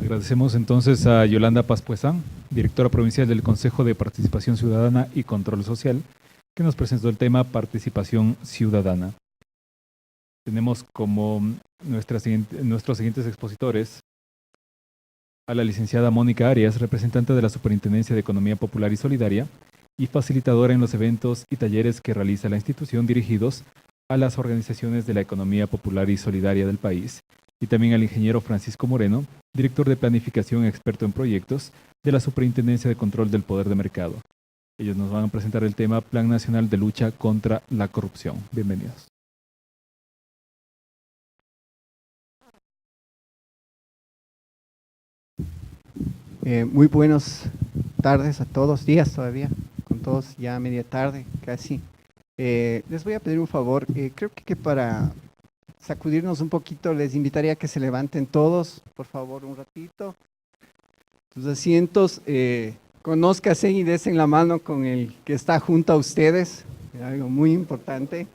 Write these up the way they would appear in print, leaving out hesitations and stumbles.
Agradecemos entonces a Yolanda Paspuezán, directora provincial del Consejo de Participación Ciudadana y Control Social, que nos presentó el tema Participación Ciudadana. Tenemos como nuestros siguientes expositores a la licenciada Mónica Arias, representante de la Superintendencia de Economía Popular y Solidaria y facilitadora en los eventos y talleres que realiza la institución dirigidos a las organizaciones de la economía popular y solidaria del país, y también al ingeniero Francisco Moreno, director de planificación y experto en proyectos de la Superintendencia de Control del Poder de Mercado. Ellos nos van a presentar el tema Plan Nacional de Lucha contra la Corrupción. Bienvenidos. Muy buenas tardes a todos, días todavía, con todos ya media tarde casi. Les voy a pedir un favor, creo que para sacudirnos un poquito les invitaría a que se levanten todos, por favor, un ratito. Sus asientos, conózcanse y desen la mano con el que está junto a ustedes, algo muy importante.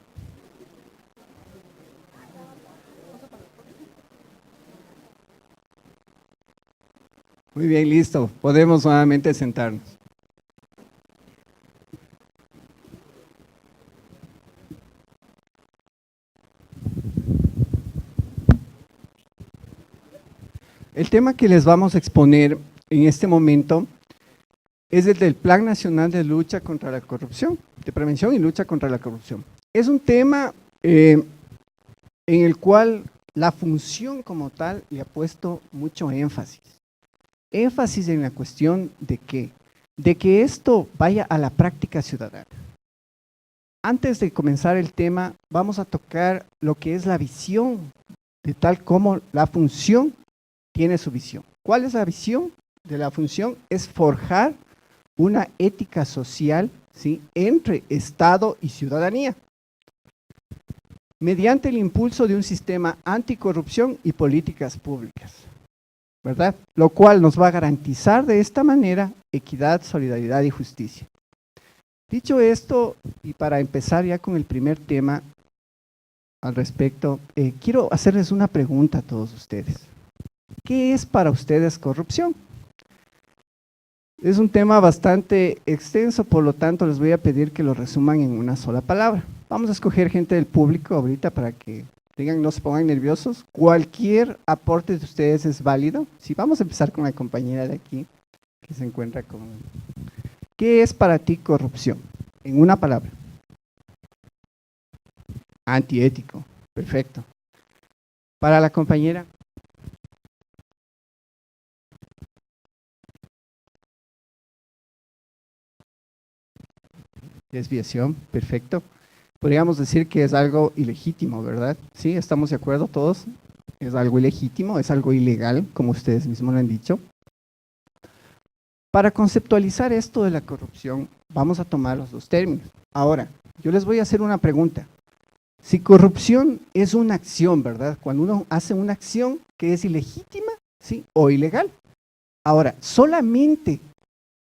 Muy bien, listo. Podemos nuevamente sentarnos. El tema que les vamos a exponer en este momento es el del Plan Nacional de Lucha contra la Corrupción, de Prevención y Lucha contra la Corrupción. Es un tema en el cual la función como tal le ha puesto mucho énfasis. Énfasis en la cuestión de que esto vaya a la práctica ciudadana. Antes de comenzar el tema, vamos a tocar lo que es la visión, de tal como la función tiene su visión. ¿Cuál es la visión de la función? Es forjar una ética social, ¿sí?, entre Estado y ciudadanía, mediante el impulso de un sistema anticorrupción y políticas públicas, ¿verdad? Lo cual nos va a garantizar de esta manera equidad, solidaridad y justicia. Dicho esto, y para empezar ya con el primer tema al respecto, quiero hacerles una pregunta a todos ustedes. ¿Qué es para ustedes corrupción? Es un tema bastante extenso, por lo tanto les voy a pedir que lo resuman en una sola palabra. Vamos a escoger gente del público ahorita para que no se pongan nerviosos. Cualquier aporte de ustedes es válido. Sí, vamos a empezar con la compañera de aquí, que se encuentra con... ¿Qué es para ti corrupción? En una palabra. Antiético. Perfecto. Para la compañera. Desviación. Perfecto. Podríamos decir que es algo ilegítimo, ¿verdad? Sí, estamos de acuerdo todos. Es algo ilegítimo, es algo ilegal, como ustedes mismos lo han dicho. Para conceptualizar esto de la corrupción, vamos a tomar los dos términos. Ahora, yo les voy a hacer una pregunta. Si corrupción es una acción, ¿verdad? Cuando uno hace una acción que es ilegítima, ¿sí?, o ilegal. Ahora, ¿solamente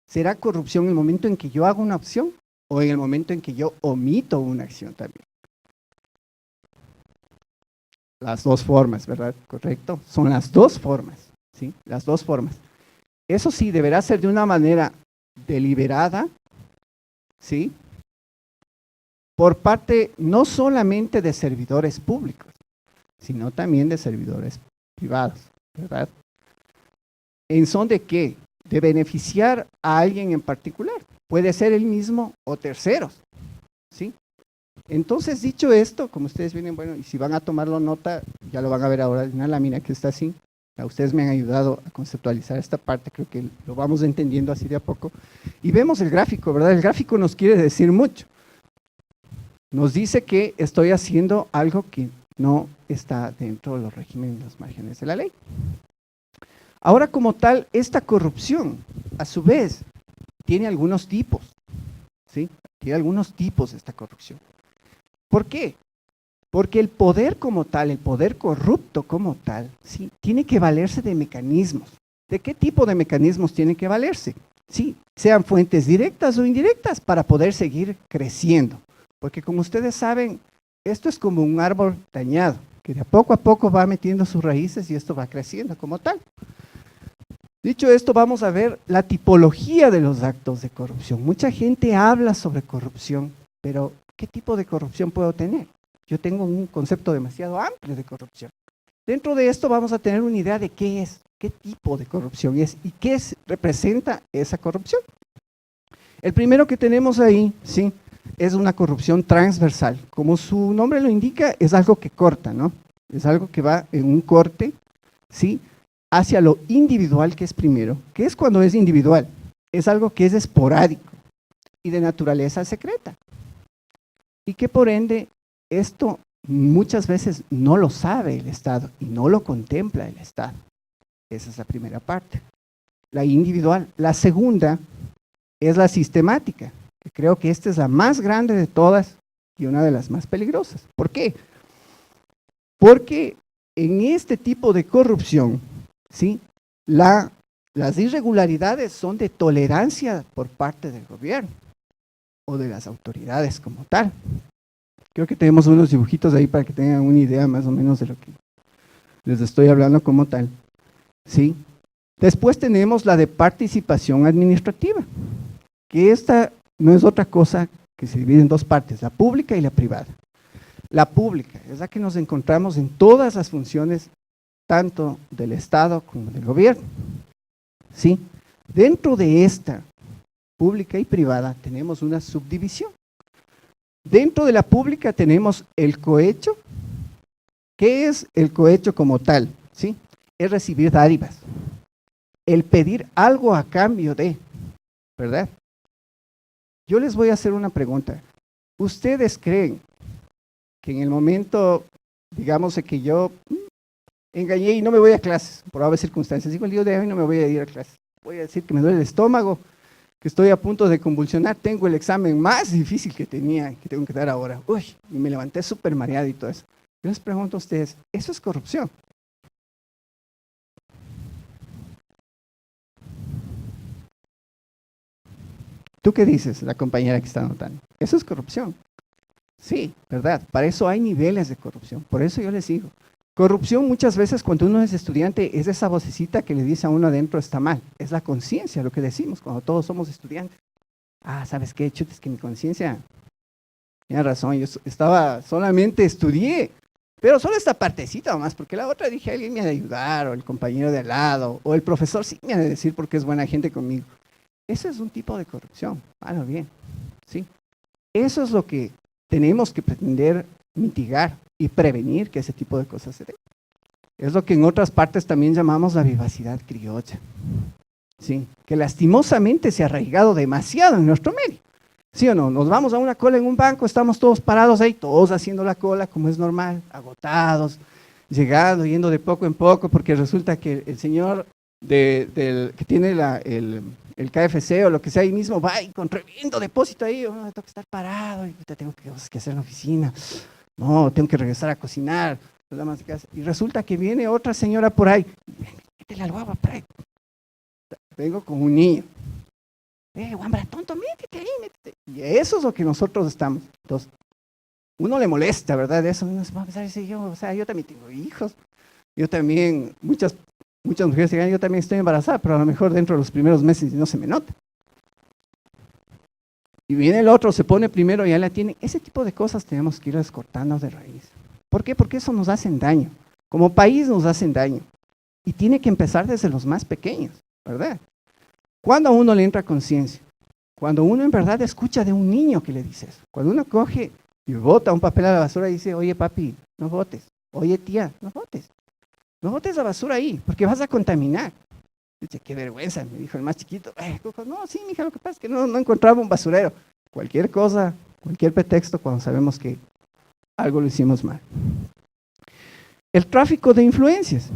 será corrupción en el momento en que yo hago una acción o en el momento en que yo omito una acción también? Las dos formas, ¿verdad? ¿Correcto? Son las dos formas, ¿sí? Las dos formas. Eso sí, deberá ser de una manera deliberada, ¿sí?, por parte no solamente de servidores públicos, sino también de servidores privados, ¿verdad? ¿En son de qué? De beneficiar a alguien en particular. Puede ser él mismo o terceros, ¿sí? Entonces, dicho esto, como ustedes vienen, bueno, y si van a tomarlo nota, ya lo van a ver ahora en una lámina que está así. Ustedes me han ayudado a conceptualizar esta parte, creo que lo vamos entendiendo así de a poco. Y vemos el gráfico, ¿verdad? El gráfico nos quiere decir mucho. Nos dice que estoy haciendo algo que no está dentro de los regímenes y los márgenes de la ley. Ahora, como tal, esta corrupción, a su vez, tiene algunos tipos, ¿sí? Tiene algunos tipos de esta corrupción. ¿Por qué? Porque el poder como tal, el poder corrupto como tal, ¿sí?, tiene que valerse de mecanismos. ¿De qué tipo de mecanismos tiene que valerse? Sí, sean fuentes directas o indirectas para poder seguir creciendo. Porque como ustedes saben, esto es como un árbol dañado, que de a poco va metiendo sus raíces y esto va creciendo como tal. Dicho esto, vamos a ver la tipología de los actos de corrupción. Mucha gente habla sobre corrupción, pero ¿qué tipo de corrupción puedo tener? Yo tengo un concepto demasiado amplio de corrupción. Dentro de esto vamos a tener una idea de qué es, qué tipo de corrupción es y qué representa esa corrupción. El primero que tenemos ahí, sí, es una corrupción transversal. Como su nombre lo indica, es algo que corta, ¿no? Es algo que va en un corte, ¿sí?, hacia lo individual, que es primero. ¿Qué es cuando es individual? Es algo que es esporádico y de naturaleza secreta. Y que por ende, esto muchas veces no lo sabe el Estado y no lo contempla el Estado. Esa es la primera parte, la individual. La segunda es la sistemática, que creo que esta es la más grande de todas y una de las más peligrosas. ¿Por qué? Porque en este tipo de corrupción, ¿sí?, las irregularidades son de tolerancia por parte del gobierno o de las autoridades como tal. Creo que tenemos unos dibujitos ahí para que tengan una idea más o menos de lo que les estoy hablando como tal, ¿sí? Después tenemos la de participación administrativa, que esta no es otra cosa que se divide en dos partes, la pública y la privada. La pública es la que nos encontramos en todas las funciones, tanto del Estado como del gobierno, ¿sí? Dentro de esta pública y privada tenemos una subdivisión. Dentro de la pública tenemos el cohecho. ¿Qué es el cohecho como tal? ¿Sí? Es recibir dádivas, el pedir algo a cambio de, ¿verdad? Yo les voy a hacer una pregunta. ¿Ustedes creen que en el momento, digamos, de que yo engañé y no me voy a clases, por varias circunstancias, digo el día de hoy no me voy a ir a clases, voy a decir que me duele el estómago, que estoy a punto de convulsionar, tengo el examen más difícil que tenía, que tengo que dar ahora, y me levanté súper mareado y todo eso? Yo les pregunto a ustedes, ¿eso es corrupción? ¿Tú qué dices, la compañera que está anotando? Eso es corrupción. Sí, ¿verdad? Para eso hay niveles de corrupción. Por eso yo les digo, corrupción muchas veces cuando uno es estudiante es esa vocecita que le dice a uno adentro está mal. Es la conciencia, lo que decimos cuando todos somos estudiantes. Ah, ¿sabes qué? Chute, es que mi conciencia tiene razón. Yo solamente estudié, pero solo esta partecita nomás, porque la otra dije, alguien me ha de ayudar, o el compañero de al lado, o el profesor sí me ha de decir porque es buena gente conmigo. Eso es un tipo de corrupción, malo bien, ¿sí? Eso es lo que tenemos que pretender mitigar y prevenir que ese tipo de cosas se den. Es lo que en otras partes también llamamos la vivacidad criolla, ¿sí? Que lastimosamente se ha arraigado demasiado en nuestro medio. ¿Sí o no? Nos vamos a una cola en un banco, estamos todos parados ahí, todos haciendo la cola como es normal, agotados, llegando, yendo de poco en poco, porque resulta que el señor que tiene el KFC o lo que sea ahí mismo va y con tremendo depósito ahí, tengo que estar parado, y tengo cosas que hacer en la oficina, no, tengo que regresar a cocinar, y resulta que viene otra señora por ahí, métele al guagua por ahí, vengo con un niño, guambra tonto, métete ahí, métete. Y eso es lo que nosotros estamos. Entonces, uno le molesta, ¿verdad? Eso uno se va a pensar, yo también tengo hijos, yo también, muchas mujeres dirán, yo también estoy embarazada, pero a lo mejor dentro de los primeros meses no se me nota. Y viene el otro, se pone primero y ya la tiene. Ese tipo de cosas tenemos que ir cortando de raíz. ¿Por qué? Porque eso nos hacen daño. Como país nos hacen daño. Y tiene que empezar desde los más pequeños, ¿verdad? Cuando a uno le entra conciencia, cuando uno en verdad escucha de un niño que le dice eso, cuando uno coge y bota un papel a la basura y dice, oye papi, no botes, oye tía, no botes la basura ahí, porque vas a contaminar. Dice, qué vergüenza, me dijo el más chiquito. No, sí, mija, lo que pasa es que no encontraba un basurero. Cualquier cosa, cualquier pretexto cuando sabemos que algo lo hicimos mal. El tráfico de influencias.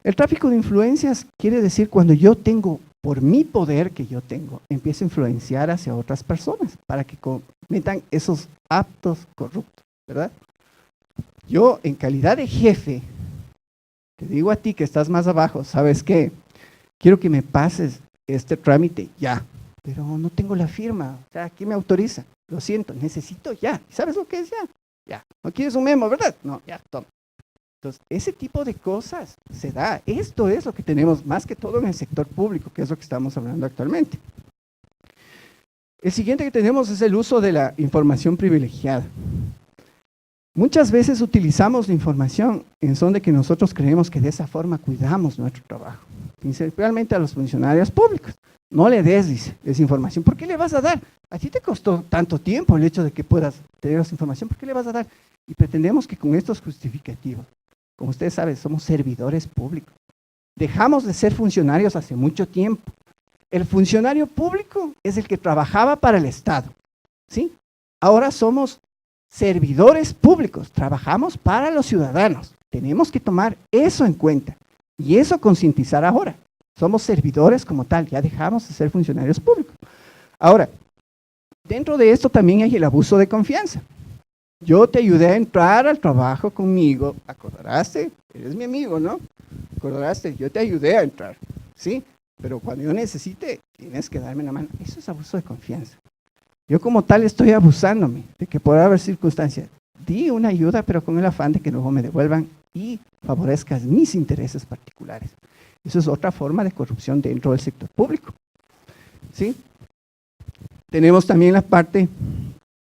El tráfico de influencias quiere decir cuando yo tengo, por mi poder que yo tengo, empiezo a influenciar hacia otras personas para que cometan esos actos corruptos, ¿verdad? Yo, en calidad de jefe, te digo a ti que estás más abajo, ¿sabes qué? Quiero que me pases este trámite ya, pero no tengo la firma, o sea, ¿quién me autoriza? Lo siento, necesito ya. ¿Sabes lo que es ya? Ya. ¿No quieres un memo, verdad? No, ya, toma. Entonces, ese tipo de cosas se da. Esto es lo que tenemos más que todo en el sector público, que es lo que estamos hablando actualmente. El siguiente que tenemos es el uso de la información privilegiada. Muchas veces utilizamos la información en son de que nosotros creemos que de esa forma cuidamos nuestro trabajo, principalmente a los funcionarios públicos. No le des, dice, esa información. ¿Por qué le vas a dar? A ti te costó tanto tiempo el hecho de que puedas tener esa información. ¿Por qué le vas a dar? Y pretendemos que con estos justificativos, como ustedes saben, somos servidores públicos. Dejamos de ser funcionarios hace mucho tiempo. El funcionario público es el que trabajaba para el Estado, ¿sí? Ahora somos servidores públicos, trabajamos para los ciudadanos. Tenemos que tomar eso en cuenta y eso concientizar ahora. Somos servidores como tal, ya dejamos de ser funcionarios públicos. Ahora, dentro de esto también hay el abuso de confianza. Yo te ayudé a entrar al trabajo conmigo, acordaste, eres mi amigo, ¿no? Acordaste, yo te ayudé a entrar, ¿sí? Pero cuando yo necesite, tienes que darme la mano. Eso es abuso de confianza. Yo como tal estoy abusándome de que por haber circunstancias, di una ayuda, pero con el afán de que luego me devuelvan y favorezcas mis intereses particulares. Eso es otra forma de corrupción dentro del sector público, ¿sí? Tenemos también la parte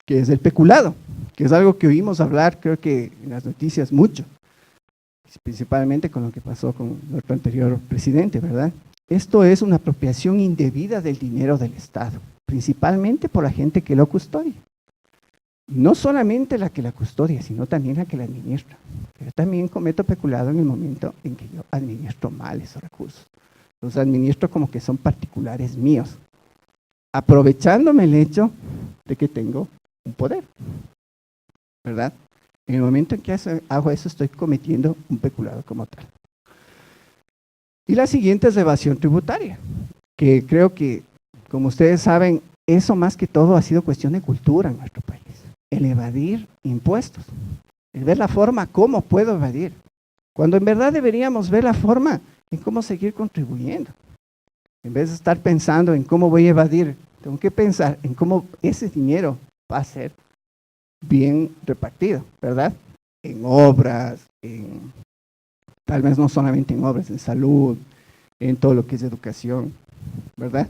que es el peculado, que es algo que oímos hablar, creo que en las noticias mucho, principalmente con lo que pasó con nuestro anterior presidente, ¿verdad? Esto es una apropiación indebida del dinero del Estado, principalmente por la gente que lo custodia. Y no solamente la que la custodia, sino también la que la administra. Yo también cometo peculado en el momento en que yo administro mal esos recursos. Los administro como que son particulares míos, aprovechándome el hecho de que tengo un poder, ¿verdad? En el momento en que hago eso, estoy cometiendo un peculado como tal. Y la siguiente es la evasión tributaria, que creo que, como ustedes saben, eso más que todo ha sido cuestión de cultura en nuestro país. El evadir impuestos, el ver la forma cómo puedo evadir, cuando en verdad deberíamos ver la forma en cómo seguir contribuyendo. En vez de estar pensando en cómo voy a evadir, tengo que pensar en cómo ese dinero va a ser bien repartido, ¿verdad? En obras, tal vez no solamente en obras, en salud, en todo lo que es educación, ¿verdad?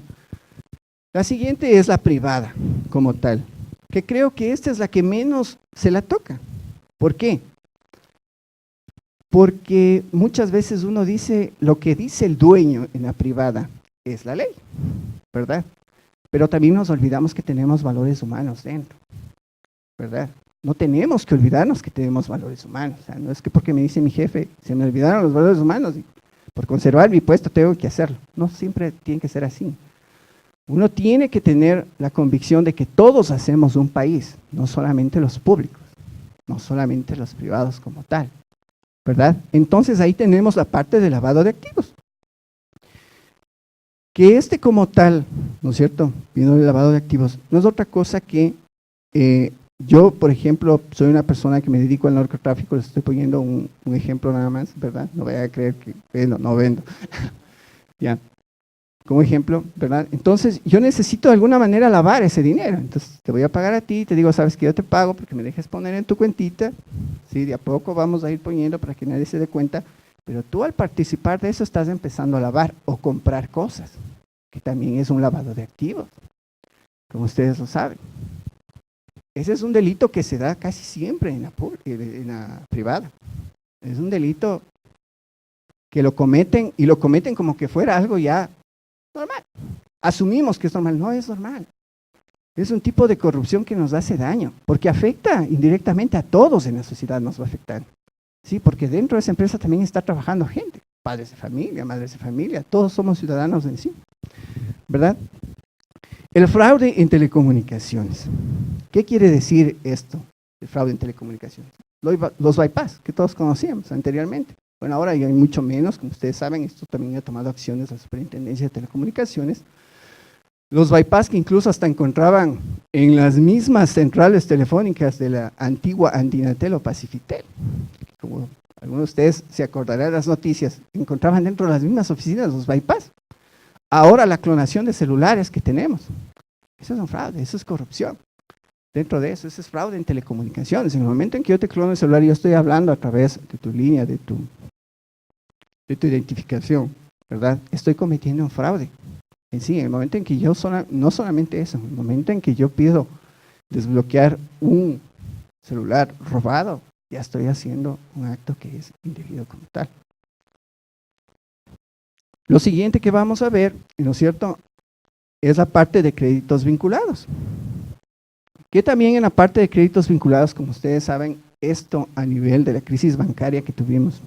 La siguiente es la privada, como tal, que creo que esta es la que menos se la toca. ¿Por qué? Porque muchas veces uno dice, lo que dice el dueño en la privada es la ley, ¿verdad? Pero también nos olvidamos que tenemos valores humanos dentro, ¿verdad? No tenemos que olvidarnos que tenemos valores humanos. O sea, no es que porque me dice mi jefe, se me olvidaron los valores humanos y por conservar mi puesto tengo que hacerlo. No siempre tiene que ser así. Uno tiene que tener la convicción de que todos hacemos un país, no solamente los públicos, no solamente los privados como tal, ¿verdad? Entonces ahí tenemos la parte del lavado de activos. Que como tal, ¿no es cierto? Viendo el lavado de activos, no es otra cosa que yo, por ejemplo, soy una persona que me dedico al narcotráfico, les estoy poniendo un ejemplo nada más, ¿verdad? No vaya a creer que vendo, no vendo. Ya, como ejemplo, ¿verdad? Entonces, yo necesito de alguna manera lavar ese dinero, entonces te voy a pagar a ti, te digo, sabes que yo te pago porque me dejes poner en tu cuentita, ¿sí? De a poco vamos a ir poniendo para que nadie se dé cuenta, pero tú al participar de eso estás empezando a lavar o comprar cosas, que también es un lavado de activos, como ustedes lo saben. Ese es un delito que se da casi siempre en la privada. Es un delito que lo cometen y lo cometen como que fuera algo ya normal. Asumimos que es normal. No es normal. Es un tipo de corrupción que nos hace daño, porque afecta indirectamente a todos en la sociedad, nos va a afectar. Sí, porque dentro de esa empresa también está trabajando gente, padres de familia, madres de familia, todos somos ciudadanos en sí, ¿verdad? El fraude en telecomunicaciones. ¿Qué quiere decir esto? El fraude en telecomunicaciones. Los bypass que todos conocíamos anteriormente. Bueno, ahora ya hay mucho menos, como ustedes saben, esto también ha tomado acciones la Superintendencia de Telecomunicaciones. Los bypass que incluso hasta encontraban en las mismas centrales telefónicas de la antigua Andinatel o Pacifitel. Como algunos de ustedes se acordarán de las noticias, encontraban dentro de las mismas oficinas los bypass. Ahora la clonación de celulares que tenemos, eso es un fraude, eso es corrupción. Dentro de eso, ese es fraude en telecomunicaciones. En el momento en que yo te clono el celular, yo estoy hablando a través de tu línea, de tu identificación, ¿verdad? Estoy cometiendo un fraude. En sí, en el momento en que yo, no solamente eso, en el momento en que yo pido desbloquear un celular robado, ya estoy haciendo un acto que es indebido como tal. Lo siguiente que vamos a ver, ¿no es cierto?, es la parte de créditos vinculados. Que también en la parte de créditos vinculados, como ustedes saben, esto a nivel de la crisis bancaria que tuvimos,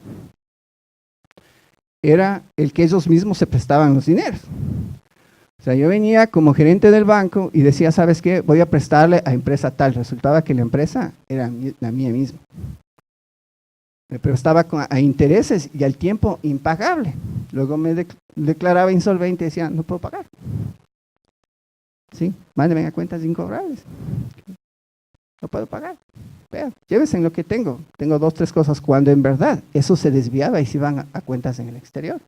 era el que ellos mismos se prestaban los dineros. O sea, yo venía como gerente del banco y decía, ¿sabes qué? Voy a prestarle a empresa tal. Resultaba que la empresa era la mía misma. Me prestaba a intereses y al tiempo impagable. Luego me declaraba insolvente y decía, no puedo pagar. Sí, mándenme a cuentas incobrables. No puedo pagar. Vean, llévense en lo que tengo. Tengo 2, 3 cosas, cuando en verdad eso se desviaba y se iban a cuentas en el exterior.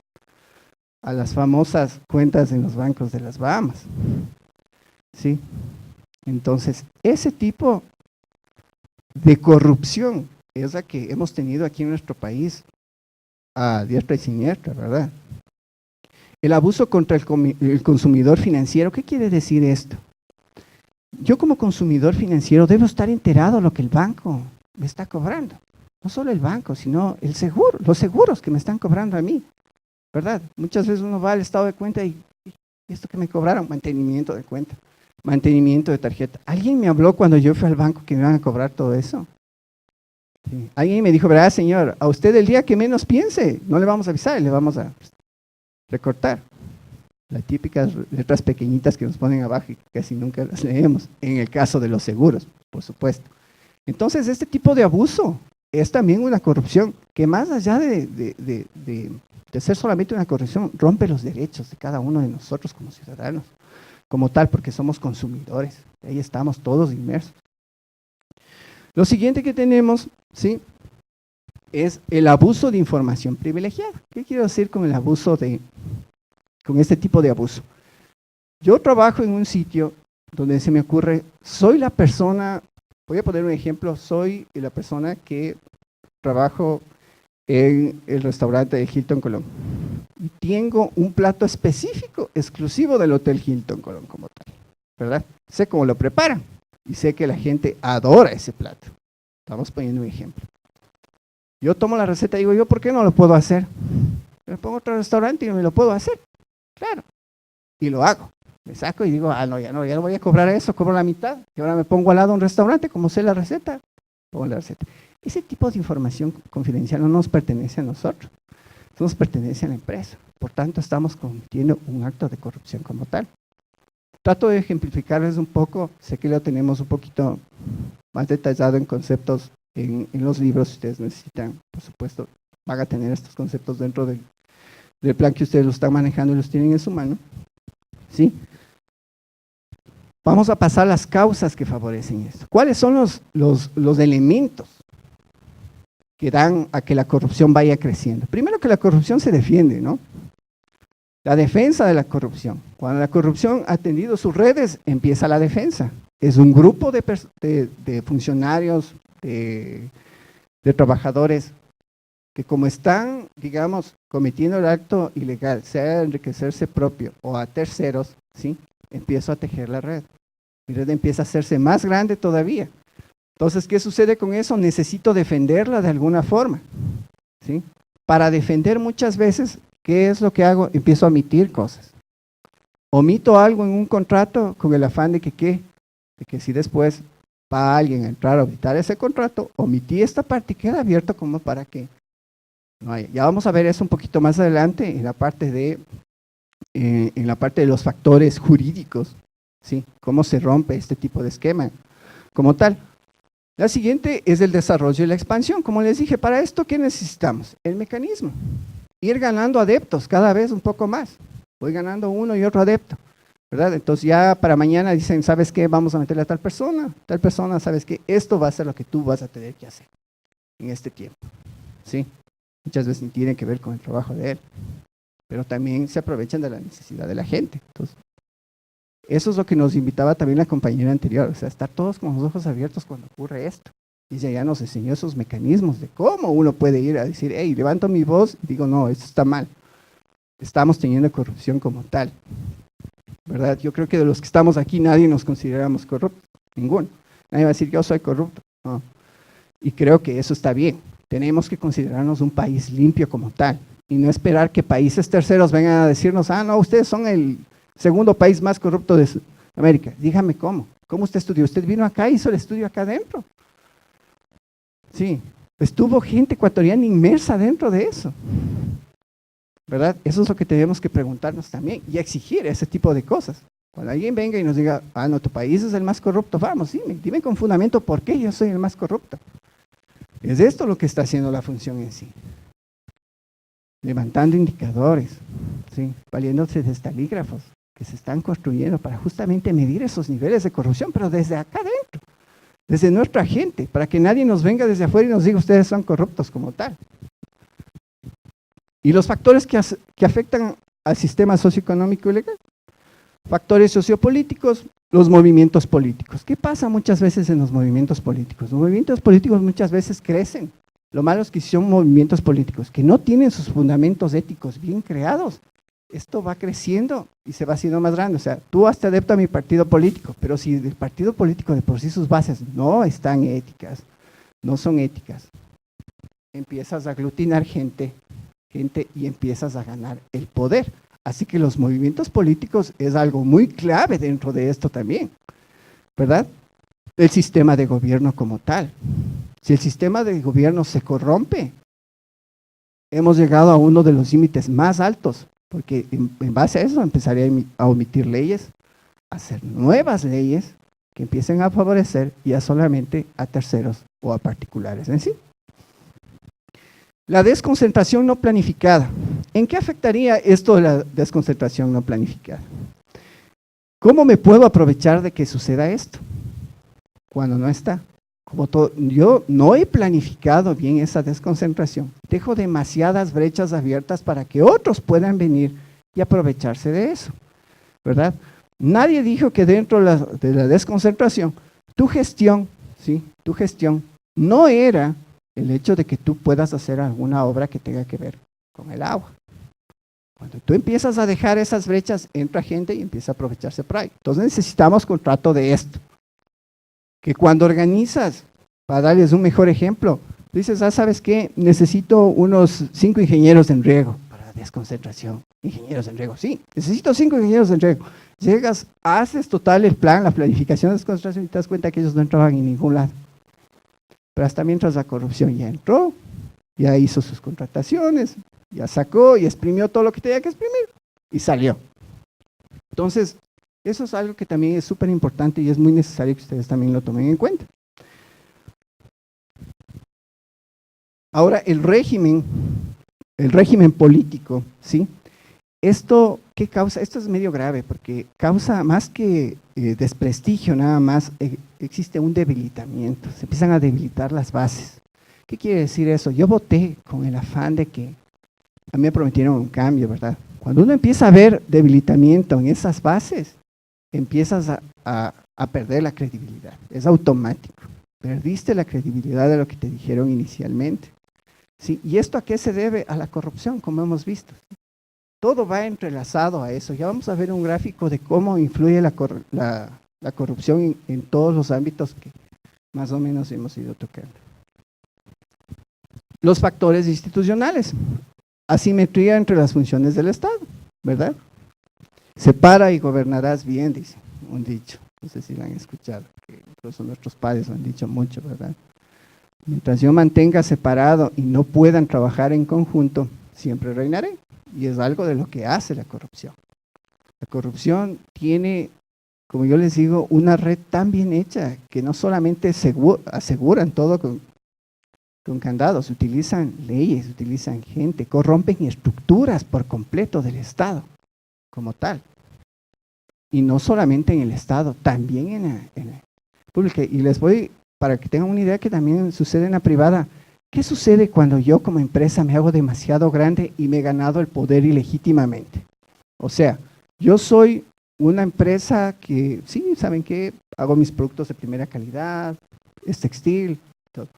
A las famosas cuentas en los bancos de las Bahamas. ¿Sí? Entonces, ese tipo de corrupción es la que hemos tenido aquí en nuestro país a diestra y siniestra, ¿verdad? El abuso contra el consumidor financiero, ¿qué quiere decir esto? Yo como consumidor financiero debo estar enterado de lo que el banco me está cobrando. No solo el banco, sino el seguro, los seguros que me están cobrando a mí, ¿verdad? Muchas veces uno va al estado de cuenta y esto que me cobraron, mantenimiento de cuenta, mantenimiento de tarjeta. ¿Alguien me habló cuando yo fui al banco que me iban a cobrar todo eso? Sí. Alguien me dijo, verá señor, a usted el día que menos piense, no le vamos a avisar, le vamos a recortar. Las típicas letras pequeñitas que nos ponen abajo y casi nunca las leemos, en el caso de los seguros, por supuesto. Entonces, este tipo de abuso es también una corrupción que más allá de ser solamente una corrupción, rompe los derechos de cada uno de nosotros como ciudadanos, como tal, porque somos consumidores, ahí estamos todos inmersos. Lo siguiente que tenemos, ¿sí?, es el abuso de información privilegiada. ¿Qué quiero decir con el abuso con este tipo de abuso? Yo trabajo en un sitio donde se me ocurre, soy la persona, voy a poner un ejemplo, soy la persona que trabajo en el restaurante de Hilton Colón. Y tengo un plato específico, exclusivo del Hotel Hilton Colón como tal, ¿verdad? Sé cómo lo preparan y sé que la gente adora ese plato. Estamos poniendo un ejemplo. Yo tomo la receta y digo, ¿yo por qué no lo puedo hacer? Me pongo a otro restaurante y me lo puedo hacer. Claro. Y lo hago. Me saco y digo, no, ya no voy a cobrar eso, cobro la mitad. Y ahora me pongo al lado de un restaurante, como sé la receta, pongo la receta. Ese tipo de información confidencial no nos pertenece a nosotros, nos pertenece a la empresa. Por tanto, estamos cometiendo un acto de corrupción como tal. Trato de ejemplificarles un poco, sé que lo tenemos un poquito más detallado en conceptos en los libros, si ustedes necesitan, por supuesto, van a tener estos conceptos dentro del plan que ustedes lo están manejando y los tienen en su mano. ¿Sí? Vamos a pasar las causas que favorecen esto. ¿Cuáles son los elementos que dan a que la corrupción vaya creciendo? Primero, que la corrupción se defiende, ¿no? La defensa de la corrupción. Cuando la corrupción ha tendido sus redes, empieza la defensa. Es un grupo de funcionarios, de trabajadores, que como están, digamos, cometiendo el acto ilegal, sea enriquecerse propio o a terceros, ¿sí?, empiezo a tejer la red. Mi red empieza a hacerse más grande todavía. Entonces, ¿qué sucede con eso? Necesito defenderla de alguna forma, ¿sí? Para defender muchas veces, ¿qué es lo que hago? Empiezo a omitir cosas. Omito algo en un contrato con el afán de que si después va alguien a entrar a auditar ese contrato, omití esta parte y queda abierto como para que no haya. Ya vamos a ver eso un poquito más adelante en la parte de los factores jurídicos, ¿sí? Cómo se rompe este tipo de esquema como tal. La siguiente es el desarrollo y la expansión. Como les dije, para esto, ¿qué necesitamos? El mecanismo. Ir ganando adeptos cada vez un poco más. Voy ganando uno y otro adepto, ¿verdad? Entonces ya para mañana dicen, ¿sabes qué? Vamos a meterle a tal persona, ¿sabes qué? Esto va a ser lo que tú vas a tener que hacer en este tiempo, ¿sí? Muchas veces ni tiene que ver con el trabajo de él, pero también se aprovechan de la necesidad de la gente. Entonces, Eso es lo que nos invitaba también la compañera anterior, o sea, estar todos con los ojos abiertos cuando ocurre esto. Y ella ya nos enseñó esos mecanismos de cómo uno puede ir a decir, hey, levanto mi voz y digo, no, esto está mal. Estamos teniendo corrupción como tal, ¿verdad? Yo creo que de los que estamos aquí nadie nos consideramos corruptos, ninguno. Nadie va a decir, yo soy corrupto, no. Y creo que eso está bien. Tenemos que considerarnos un país limpio como tal y no esperar que países terceros vengan a decirnos, ah, no, ustedes son el segundo país más corrupto de América. Dígame cómo usted estudió. Usted vino acá y hizo el estudio acá adentro. Sí, estuvo gente ecuatoriana inmersa dentro de eso, ¿verdad? Eso es lo que tenemos que preguntarnos también y exigir ese tipo de cosas. Cuando alguien venga y nos diga, ah, no, tu país es el más corrupto, vamos, dime con fundamento por qué yo soy el más corrupto. Es esto lo que está haciendo la función en sí. Levantando indicadores, ¿sí? Valiéndose de estalígrafos que se están construyendo para justamente medir esos niveles de corrupción, pero desde acá adentro, desde nuestra gente, para que nadie nos venga desde afuera y nos diga ustedes son corruptos como tal. Y los factores que afectan al sistema socioeconómico y legal, factores sociopolíticos, los movimientos políticos. ¿Qué pasa muchas veces en los movimientos políticos? Los movimientos políticos muchas veces crecen. Lo malo es que si son movimientos políticos que no tienen sus fundamentos éticos bien creados, esto va creciendo y se va haciendo más grande. O sea, tú hasta adepto a mi partido político, pero si el partido político de por sí sus bases no están éticas, no son éticas, empiezas a aglutinar gente y empiezas a ganar el poder. Así que los movimientos políticos es algo muy clave dentro de esto también, ¿verdad? El sistema de gobierno como tal. Si el sistema de gobierno se corrompe, hemos llegado a uno de los límites más altos, porque en base a eso empezaría a omitir leyes, a hacer nuevas leyes que empiecen a favorecer ya solamente a terceros o a particulares en sí. La desconcentración no planificada. ¿En qué afectaría esto de la desconcentración no planificada? ¿Cómo me puedo aprovechar de que suceda esto cuando no está? Yo no he planificado bien esa desconcentración. Dejo demasiadas brechas abiertas para que otros puedan venir y aprovecharse de eso, ¿verdad? Nadie dijo que dentro de la desconcentración, tu gestión no era el hecho de que tú puedas hacer alguna obra que tenga que ver con el agua. Cuando tú empiezas a dejar esas brechas, entra gente y empieza a aprovecharse por ahí. Entonces necesitamos contrato de esto. Que cuando organizas, para darles un mejor ejemplo, tú dices, ¿sabes qué? Necesito unos 5 ingenieros en riego para desconcentración. Ingenieros en riego, sí, necesito 5 ingenieros en riego. Llegas, haces total el plan, la planificación de desconcentración y te das cuenta que ellos no entraban en ningún lado. Pero hasta mientras la corrupción ya entró, ya hizo sus contrataciones, ya sacó y exprimió todo lo que tenía que exprimir y salió. Entonces, eso es algo que también es súper importante y es muy necesario que ustedes también lo tomen en cuenta. Ahora, el régimen político, ¿sí? ¿Esto qué causa? Esto es medio grave porque causa más que desprestigio, nada más existe un debilitamiento, se empiezan a debilitar las bases. ¿Qué quiere decir eso? Yo voté con el afán de que a mí me prometieron un cambio, ¿verdad? Cuando uno empieza a ver debilitamiento en esas bases, empiezas a perder la credibilidad, es automático. Perdiste la credibilidad de lo que te dijeron inicialmente. ¿Sí? ¿Y esto a qué se debe? A la corrupción, como hemos visto. Todo va entrelazado a eso. Ya vamos a ver un gráfico de cómo influye la corrupción en todos los ámbitos que más o menos hemos ido tocando. Los factores institucionales. Asimetría entre las funciones del Estado, ¿verdad? Separa y gobernarás bien, dice un dicho. No sé si lo han escuchado, que incluso nuestros padres lo han dicho mucho, ¿verdad? Mientras yo mantenga separado y no puedan trabajar en conjunto, siempre reinaré. Y es algo de lo que hace la corrupción. La corrupción tiene, como yo les digo, una red tan bien hecha que no solamente aseguran todo con candados, utilizan leyes, utilizan gente, corrompen estructuras por completo del Estado como tal. Y no solamente en el Estado, también en la pública. Y les voy, para que tengan una idea que también sucede en la privada, ¿qué sucede cuando yo como empresa me hago demasiado grande y me he ganado el poder ilegítimamente? O sea, yo soy una empresa que, sí, ¿saben qué? Hago mis productos de primera calidad, es textil, todo.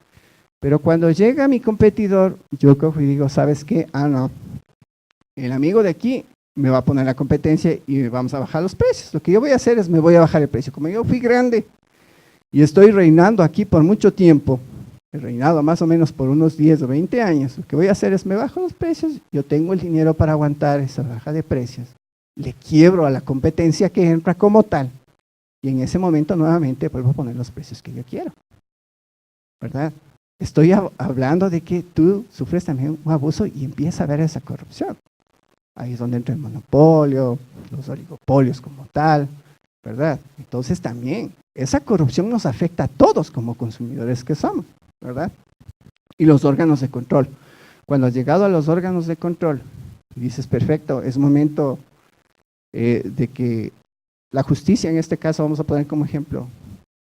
Pero cuando llega mi competidor, yo cojo y digo, ¿sabes qué? Ah, no, el amigo de aquí me va a poner la competencia y vamos a bajar los precios. Lo que yo voy a hacer es, me voy a bajar el precio. Como yo fui grande y estoy reinando aquí por mucho tiempo, he reinado más o menos por unos 10 o 20 años, lo que voy a hacer es, me bajo los precios, yo tengo el dinero para aguantar esa baja de precios, le quiebro a la competencia que entra como tal, y en ese momento nuevamente vuelvo a poner los precios que yo quiero, ¿verdad? Estoy hablando de que tú sufres también un abuso y empieza a ver esa corrupción. Ahí es donde entra el monopolio, los oligopolios como tal, ¿verdad? Entonces también esa corrupción nos afecta a todos como consumidores que somos, ¿verdad? Y los órganos de control. Cuando has llegado a los órganos de control, dices, perfecto, es momento de que la justicia, en este caso vamos a poner como ejemplo,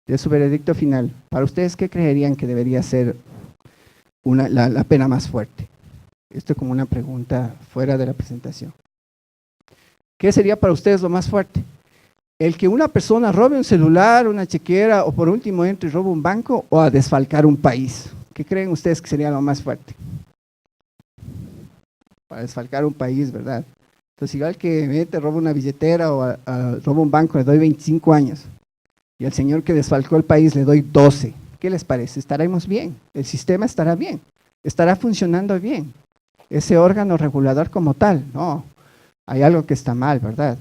de su veredicto final. Para ustedes, ¿qué creerían que debería ser la pena más fuerte? Esto como una pregunta fuera de la presentación. ¿Qué sería para ustedes lo más fuerte? ¿El que una persona robe un celular, una chequera, o por último entre y robe un banco, o a desfalcar un país? ¿Qué creen ustedes que sería lo más fuerte? Para desfalcar un país, ¿verdad? Entonces, igual que mete, roba una billetera o roba un banco, le doy 25 años. Y al señor que desfalcó el país le doy 12. ¿Qué les parece? ¿Estaremos bien? ¿El sistema estará bien? ¿Estará funcionando bien? Ese órgano regulador como tal, no. Hay algo que está mal, ¿verdad?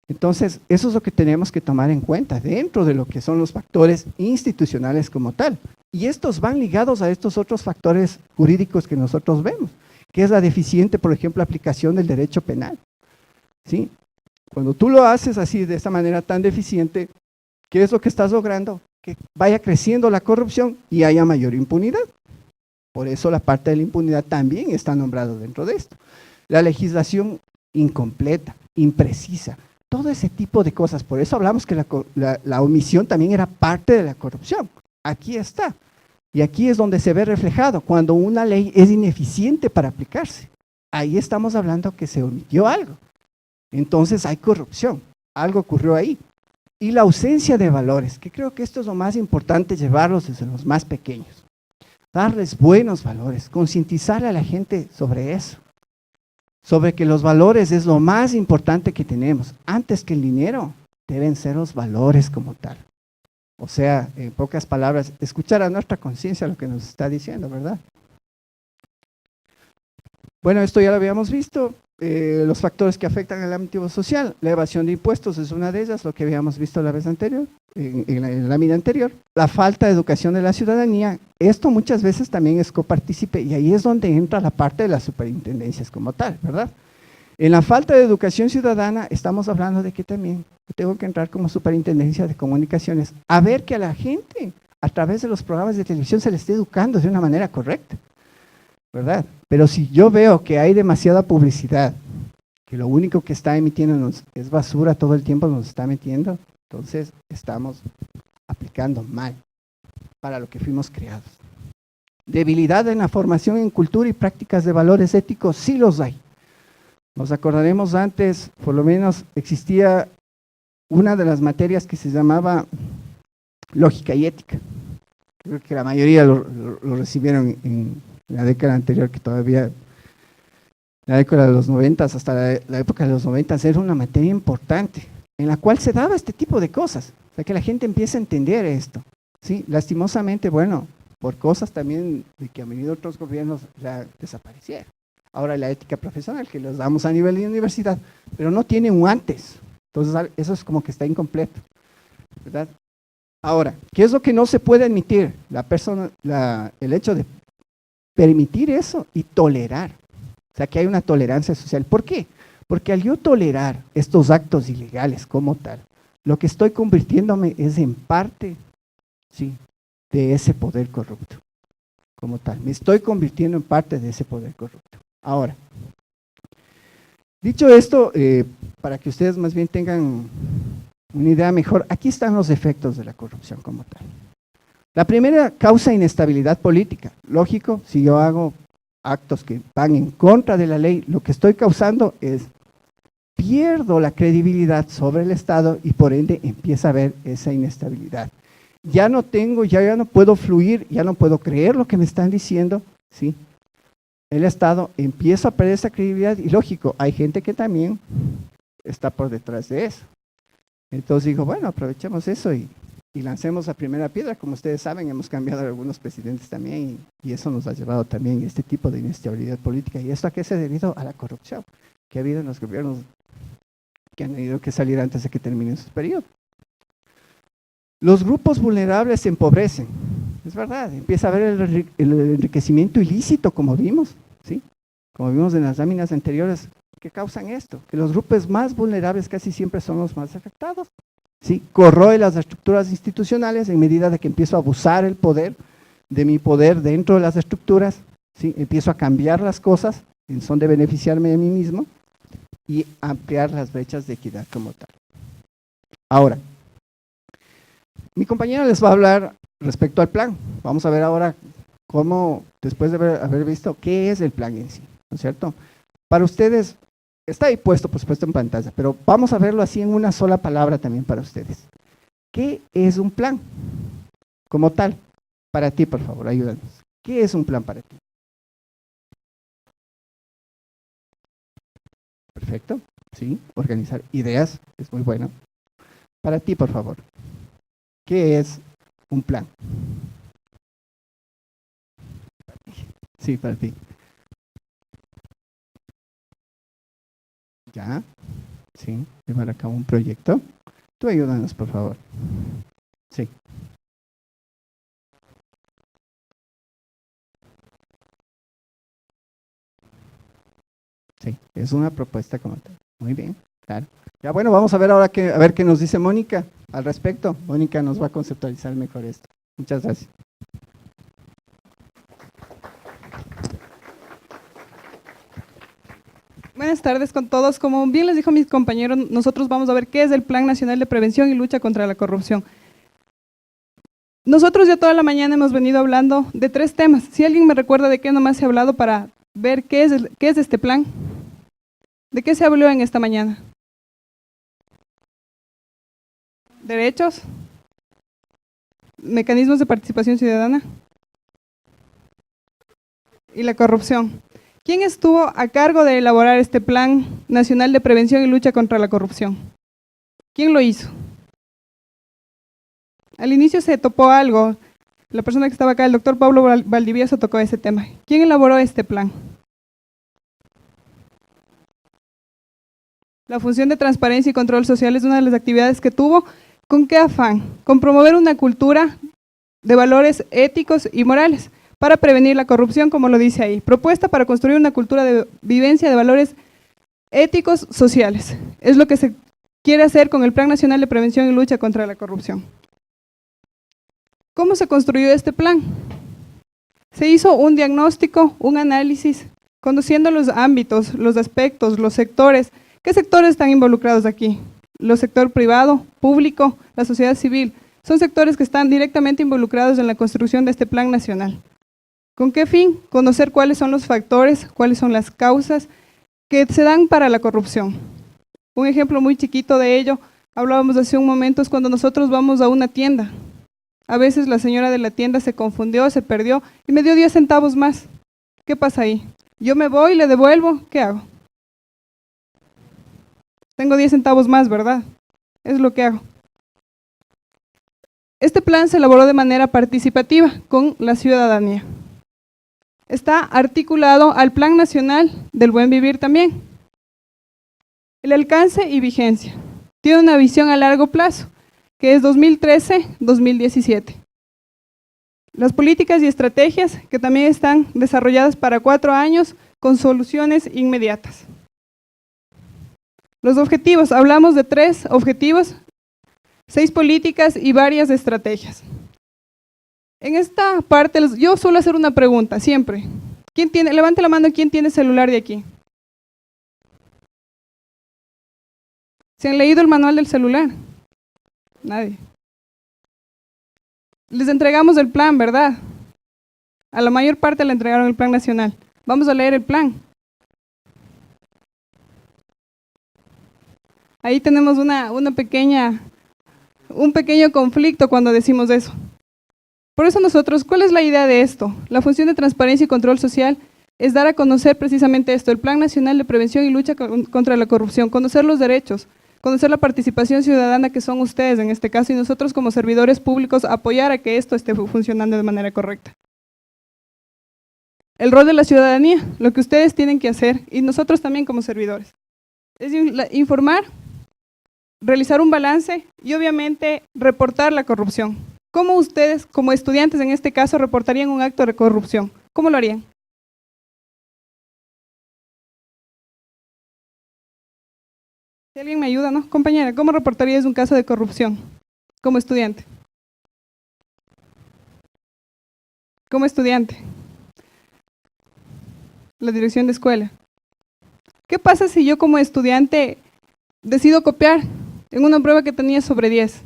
Entonces, eso es lo que tenemos que tomar en cuenta dentro de lo que son los factores institucionales como tal. Y estos van ligados a estos otros factores jurídicos que nosotros vemos, que es la deficiente, por ejemplo, aplicación del derecho penal. ¿Sí? Cuando tú lo haces así, de esta manera tan deficiente, ¿qué es lo que estás logrando? Que vaya creciendo la corrupción y haya mayor impunidad. Por eso la parte de la impunidad también está nombrado dentro de esto. La legislación incompleta, imprecisa, todo ese tipo de cosas. Por eso hablamos que la omisión también era parte de la corrupción. Aquí está. Y aquí es donde se ve reflejado, cuando una ley es ineficiente para aplicarse. Ahí estamos hablando que se omitió algo. Entonces hay corrupción, algo ocurrió ahí. Y la ausencia de valores, que creo que esto es lo más importante, llevarlos desde los más pequeños. Darles buenos valores, concientizar a la gente sobre eso. Sobre que los valores es lo más importante que tenemos. Antes que el dinero, deben ser los valores como tal. O sea, en pocas palabras, escuchar a nuestra conciencia lo que nos está diciendo, ¿verdad? Bueno, esto ya lo habíamos visto. Los factores que afectan al ámbito social, la evasión de impuestos es una de ellas, lo que habíamos visto la vez anterior, en la lámina anterior. La falta de educación de la ciudadanía, esto muchas veces también es copartícipe y ahí es donde entra la parte de las superintendencias como tal, ¿verdad? En la falta de educación ciudadana estamos hablando de que también tengo que entrar como superintendencia de comunicaciones a ver que a la gente a través de los programas de televisión se le esté educando de una manera correcta, ¿verdad? Pero si yo veo que hay demasiada publicidad, que lo único que está emitiéndonos es basura todo el tiempo nos está metiendo, entonces estamos aplicando mal para lo que fuimos creados. Debilidad en la formación en cultura y prácticas de valores éticos, sí los hay. Nos acordaremos antes, por lo menos existía una de las materias que se llamaba lógica y ética. Creo que la mayoría lo recibieron en la década anterior, que todavía, la década de los 90 hasta la época de los 90 era una materia importante, en la cual se daba este tipo de cosas, o sea que la gente empieza a entender esto, ¿sí? Lastimosamente, bueno, por cosas también de que han venido otros gobiernos, ya desaparecieron. Ahora la ética profesional, que los damos a nivel de universidad, pero no tiene un antes, entonces eso es como que está incompleto, ¿verdad? Ahora, ¿qué es lo que no se puede admitir? El hecho de permitir eso y tolerar. O sea, que hay una tolerancia social. ¿Por qué? Porque al yo tolerar estos actos ilegales como tal, lo que estoy convirtiéndome es en parte, sí, de ese poder corrupto, como tal. Me estoy convirtiendo en parte de ese poder corrupto. Ahora, dicho esto, para que ustedes más bien tengan una idea mejor, aquí están los efectos de la corrupción como tal. La primera causa inestabilidad política. Lógico, si yo hago actos que van en contra de la ley, lo que estoy causando es pierdo la credibilidad sobre el Estado y por ende empieza a haber esa inestabilidad. Ya no puedo fluir, ya no puedo creer lo que me están diciendo, ¿sí? El Estado empieza a perder esa credibilidad y lógico, hay gente que también está por detrás de eso. Entonces digo, bueno, aprovechemos eso y lancemos la primera piedra. Como ustedes saben, hemos cambiado a algunos presidentes también y eso nos ha llevado también a este tipo de inestabilidad política. ¿Y esto a qué se ha debido? A la corrupción que ha habido en los gobiernos que han tenido que salir antes de que termine su periodo. Los grupos vulnerables se empobrecen, es verdad, empieza a haber el enriquecimiento ilícito, como vimos, ¿sí? Como vimos en las láminas anteriores, que causan esto, que los grupos más vulnerables casi siempre son los más afectados, ¿sí? Corroe las estructuras institucionales en medida de que empiezo a abusar el poder, de mi poder dentro de las estructuras, ¿sí? Empiezo a cambiar las cosas en son de beneficiarme de mí mismo y ampliar las brechas de equidad como tal. Ahora, mi compañero les va a hablar respecto al plan. Vamos a ver ahora cómo, después de haber visto qué es el plan en sí, ¿no es cierto? Para ustedes, está ahí puesto, por supuesto, en pantalla, pero vamos a verlo así en una sola palabra también para ustedes. ¿Qué es un plan? Como tal, para ti, por favor, ayúdanos. ¿Qué es un plan para ti? Perfecto, sí, organizar ideas es muy bueno. Para ti, por favor, ¿qué es un plan? Sí, para ti. Ya, sí, llevar a cabo un proyecto. Tú ayúdanos, por favor. Sí. Sí, es una propuesta como tal. Muy bien, claro. Ya bueno, vamos a ver ahora a ver qué nos dice Mónica al respecto. Mónica nos va a conceptualizar mejor esto. Muchas gracias. Buenas tardes con todos. Como bien les dijo mis compañeros, nosotros vamos a ver qué es el Plan Nacional de Prevención y Lucha contra la Corrupción. Nosotros ya toda la mañana hemos venido hablando de 3 temas. Si alguien me recuerda de qué nomás se ha hablado para ver qué es este plan. ¿De qué se habló en esta mañana? Derechos, mecanismos de participación ciudadana y la corrupción. ¿Quién estuvo a cargo de elaborar este Plan Nacional de Prevención y Lucha contra la Corrupción? ¿Quién lo hizo? Al inicio se topó algo. La persona que estaba acá, el doctor Pablo Valdivieso, tocó ese tema. ¿Quién elaboró este plan? La función de transparencia y control social es una de las actividades que tuvo. ¿Con qué afán? Con promover una cultura de valores éticos y morales para prevenir la corrupción, como lo dice ahí. Propuesta para construir una cultura de vivencia de valores éticos sociales. Es lo que se quiere hacer con el Plan Nacional de Prevención y Lucha contra la Corrupción. ¿Cómo se construyó este plan? Se hizo un diagnóstico, un análisis, conociendo los ámbitos, los aspectos, los sectores. ¿Qué sectores están involucrados aquí? Los sector privado, público, la sociedad civil. Son sectores que están directamente involucrados en la construcción de este plan nacional. ¿Con qué fin? Conocer cuáles son los factores, cuáles son las causas que se dan para la corrupción. Un ejemplo muy chiquito de ello, hablábamos hace un momento, es cuando nosotros vamos a una tienda. A veces la señora de la tienda se confundió, se perdió y me dio 10 centavos más. ¿Qué pasa ahí? Yo me voy y le devuelvo, ¿qué hago? Tengo 10 centavos más, ¿verdad? Es lo que hago. Este plan se elaboró de manera participativa con la ciudadanía. Está articulado al Plan Nacional del Buen Vivir también. El alcance y vigencia. Tiene una visión a largo plazo, que es 2013-2017. Las políticas y estrategias que también están desarrolladas para 4 años con soluciones inmediatas. Los objetivos, hablamos de 3 objetivos, 6 políticas y varias estrategias. En esta parte, yo suelo hacer una pregunta, siempre. Levante la mano, ¿quién tiene celular de aquí? ¿Se han leído el manual del celular? Nadie. Les entregamos el plan, ¿verdad? A la mayor parte le entregaron el plan nacional. Vamos a leer el plan. Ahí tenemos un pequeño conflicto cuando decimos eso. Por eso nosotros, ¿cuál es la idea de esto? La función de transparencia y control social es dar a conocer precisamente esto, el Plan Nacional de Prevención y Lucha contra la Corrupción, conocer los derechos, conocer la participación ciudadana que son ustedes en este caso y nosotros como servidores públicos apoyar a que esto esté funcionando de manera correcta. El rol de la ciudadanía, lo que ustedes tienen que hacer y nosotros también como servidores, es informar, realizar un balance y obviamente reportar la corrupción. ¿Cómo ustedes como estudiantes en este caso reportarían un acto de corrupción? ¿Cómo lo harían? Si alguien me ayuda, ¿no? Compañera, ¿cómo reportarías un caso de corrupción como estudiante? Como estudiante. La dirección de escuela. ¿Qué pasa si yo como estudiante decido copiar en una prueba que tenía sobre 10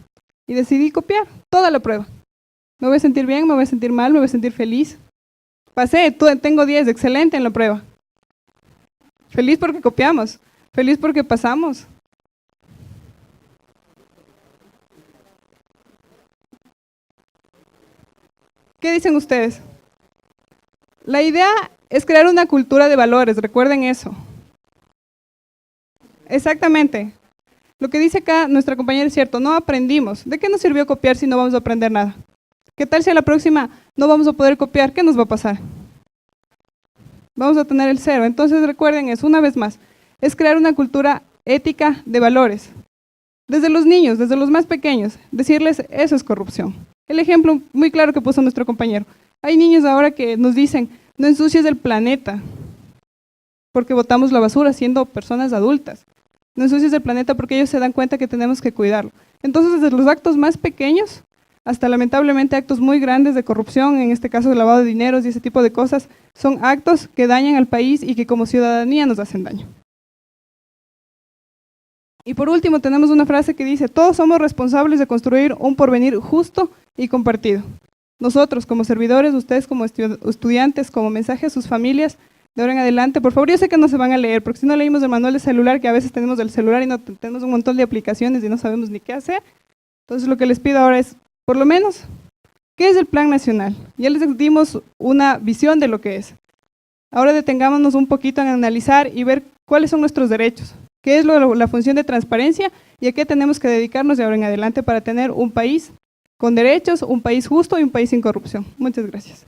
y decidí copiar toda la prueba? ¿Me voy a sentir bien? ¿Me voy a sentir mal? ¿Me voy a sentir feliz? Pasé, tengo 10, excelente en la prueba. Feliz porque copiamos, feliz porque pasamos. ¿Qué dicen ustedes? La idea es crear una cultura de valores, recuerden eso. Exactamente. Lo que dice acá nuestra compañera es cierto, no aprendimos. ¿De qué nos sirvió copiar si no vamos a aprender nada? ¿Qué tal si a la próxima no vamos a poder copiar? ¿Qué nos va a pasar? Vamos a tener el 0. Entonces recuerden eso, una vez más, es crear una cultura ética de valores. Desde los niños, desde los más pequeños, decirles eso es corrupción. El ejemplo muy claro que puso nuestro compañero. Hay niños ahora que nos dicen, no ensucies el planeta, porque botamos la basura siendo personas adultas. No ensucies el planeta porque ellos se dan cuenta que tenemos que cuidarlo. Entonces, desde los actos más pequeños hasta lamentablemente actos muy grandes de corrupción, en este caso de lavado de dineros y ese tipo de cosas, son actos que dañan al país y que como ciudadanía nos hacen daño. Y por último tenemos una frase que dice, todos somos responsables de construir un porvenir justo y compartido. Nosotros como servidores, ustedes como estudiantes, como mensaje a sus familias, de ahora en adelante, por favor, yo sé que no se van a leer, porque si no leímos el manual de celular, que a veces tenemos el celular y no tenemos un montón de aplicaciones y no sabemos ni qué hacer. Entonces lo que les pido ahora es, por lo menos, ¿qué es el Plan Nacional? Ya les dimos una visión de lo que es. Ahora detengámonos un poquito en analizar y ver cuáles son nuestros derechos, qué es la función de transparencia y a qué tenemos que dedicarnos de ahora en adelante para tener un país con derechos, un país justo y un país sin corrupción. Muchas gracias.